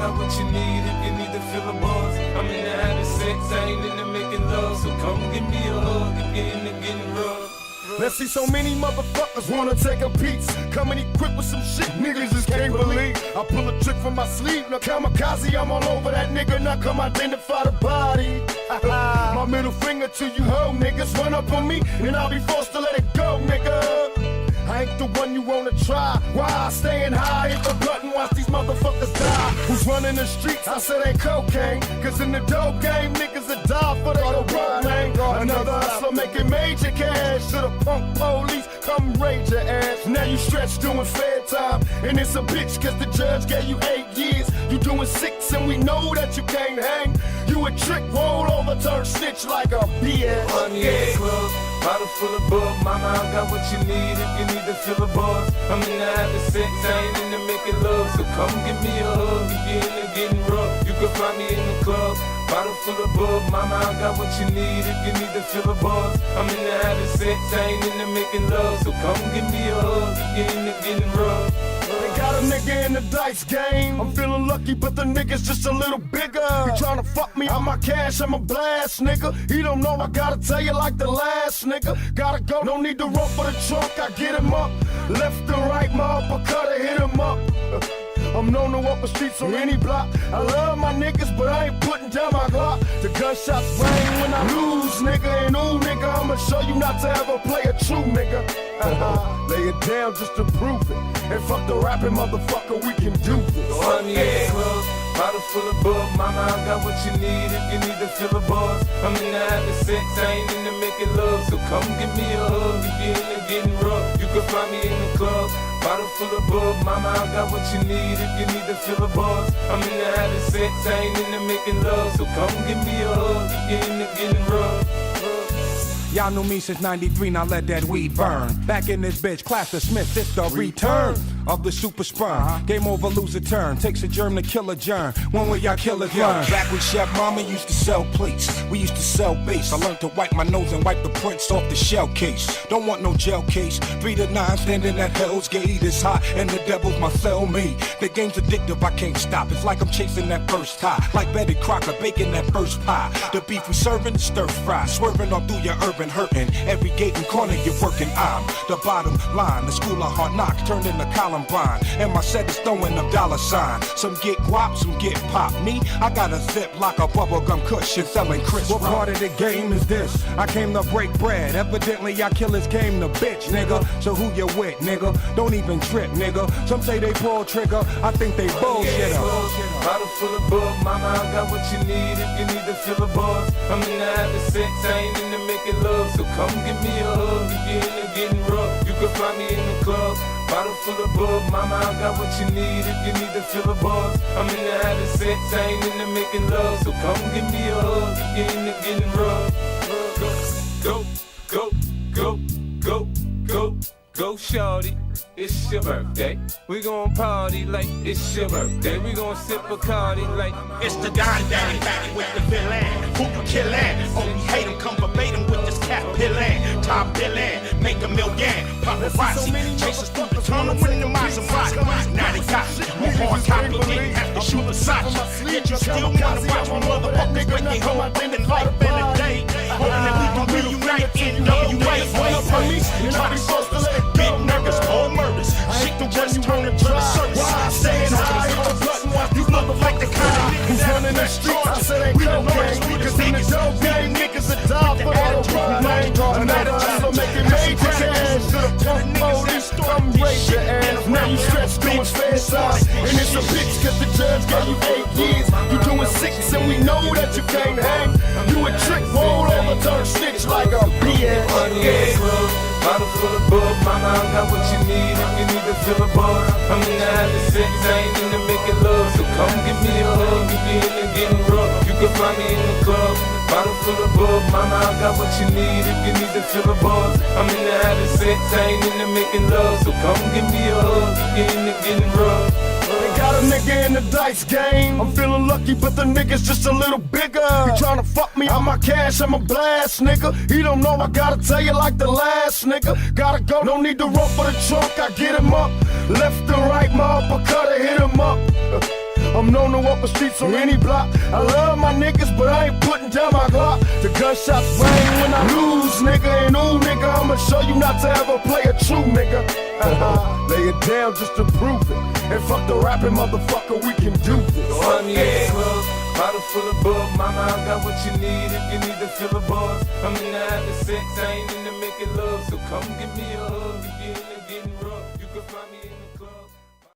got what you need if you need to feel the buzz. I'm in the having sex, I ain't into making love. So come give me a hug if you're into getting rough. Let's see, so many motherfuckers wanna take a piece. Coming equipped with some shit niggas just can't believe. I pull a trick from my sleeve, now kamikaze, I'm all over that nigga. Now come identify the body. My middle finger to you hoe niggas. Run up on me and I'll be forced to let it go, nigga. I ain't the one you wanna try. Why? Staying high, hit the button, watch these motherfuckers die. Who's running the streets? I said ain't cocaine. Cause in the dope game, niggas will die for their road name. Another hustler making major cash. To the punk police, come raid your ass. Now you stretched doing fair time. And it's a bitch cause the judge gave you 8 years. You doing 6 and we know that you can't hang. You a trick, roll over, turn snitch like a BS. Money in the club, bottle full of bug. Mama, I got what you need if you need to feel the buzz. I'm in the having sex, I ain't into making love. So come give me a hug if you're into getting rough. You can find me in the club, bottle full of bug. Mama, I got what you need if you need to feel the buzz. I'm in the having sex, I ain't into making love. So come give me a hug if you're into getting rough. They got a nigga in the dice game. I'm feeling lucky, but the nigga's just a little bigger. He tryna fuck me, I'm my cash, I'm a blast, nigga. He don't know, I gotta tell you like the last nigga. Gotta go, no need to run for the trunk, I get him up. Left and right, my uppercut, I hit him up. I'm known to walk the streets on any block. I love my niggas, but I ain't putting down my Glock. The gunshots ring when I lose, nigga. And ooh, nigga, I'ma show you not to ever play a true nigga. Lay it down just to prove it. And fuck the rapping motherfucker, we can do this. Money in the club, bottle full of bug. Mama, I got what you need if you need to feel the buzz. I'm in the having sex, I ain't into making love. So come give me a hug if you're into getting rough. You can find me in the club, bottle full of bug. Mama, I got what you need if you need to feel the buzz. I'm in the having sex, I ain't into making love. So come give me a hug if you're into getting rough. Y'all knew me since 93, now let that weed burn. Back in this bitch, Claster Smith, it's the return of the super sperm. Game over, lose a turn. Takes a germ to kill a germ. When will y'all killers learn? Back when Chef Mama used to sell plates, we used to sell base. I learned to wipe my nose and wipe the prints off the shell case. Don't want no gel case. 3 to 9 standing at Hell's Gate. It's hot and the devil's my cellmate. The game's addictive, I can't stop. It's like I'm chasing that first high. Like Betty Crocker baking that first pie. The beef we serving, stir fry. Swerving all through your urban hurting. Every gate and corner you're working, I'm the bottom line. The school of hard knocks turned into Columbine. And my set is throwing up dollar sign. Some get guap, some get pop. Me, I got a zip like a bubblegum cushion selling crisp. What part of the game is this? I came to break bread. Evidently y'all killers came to bitch, nigga. So who you with, nigga? Don't even trip, nigga. Some say they pull trigger, I think they bullshit up. Bottle full of bug, mama, I got what you need if you need to feel the buzz. I'm in the having sex, I ain't into making love. So come give me a hug if you're into getting rough. You can find me in the club, bottle full of bug. Mama, I got what you need if you need to feel the buzz. I'm in the having sex, I ain't into making love. So come give me a hug if you're into getting rough. Go, go, go, go, go, go, shorty. It's your birthday. We gon' party like it's your birthday. We gon' sip Bacardi like it's the Don Daddy Fatty with the villain. Who you killin'? Oh, we hate him, come verbatim with this cat pillin'. Top billin', make a million. Paparazzi, chase us through the tunnel in the Maserati. Now they got me. More hard copy, didn't have to shoot Versace. Yet you still wanna watch my motherfuckers break their whole fucking life in a day. Hoping that we can reunite in WA. Try to force us to get nervous, all murders. Shit the West turn into the service. Staying high on the button while you look like the kind of niggas who's running the streets. I said ain't cocaine, cause in the dope game, niggas are die for all the wrong name. Another hustler making major cash. To the punk police, come raise your ass. Now you stretched doing fair size. And it's a bitch cause the judge gave you 8 years. You doing 6 and we know that you can't hang. You a trick, roll over, turn snitch like a BS. Bottle full of bug, mama, I got what you need if you need to feel the buzz. I'm in the having sex, I ain't into making love. So come give me a hug if you're into getting rough. You can find me in the club, bottle full of bug, mama, I got what you need if you need to feel the buzz. I'm in the having sex, I ain't into making love. So come give me a hug if you're into getting rough. They got a nigga in the dice game. I'm feeling lucky, but the nigga's just a little bigger. He tryna fuck me, I'm my cash, I'm a blast, nigga. He don't know, I gotta tell you like the last nigga. Gotta go, no need to run for the trunk, I get him up. Left and right, my uppercut, I hit him up. I'm known to walk the streets on any block. I love my niggas, but I ain't putting down my Glock. The gunshots ring when I lose, nigga. And ooh, nigga, I'ma show you not to ever play a true nigga. Lay it down just to prove it. And fuck the rapping, motherfucker, we can do this. Find me in the club, bottle full of bug. Mama, I got what you need if you need to fill the bars. I'm in the having sex, I ain't in the making love. So come give me a hug if you're in the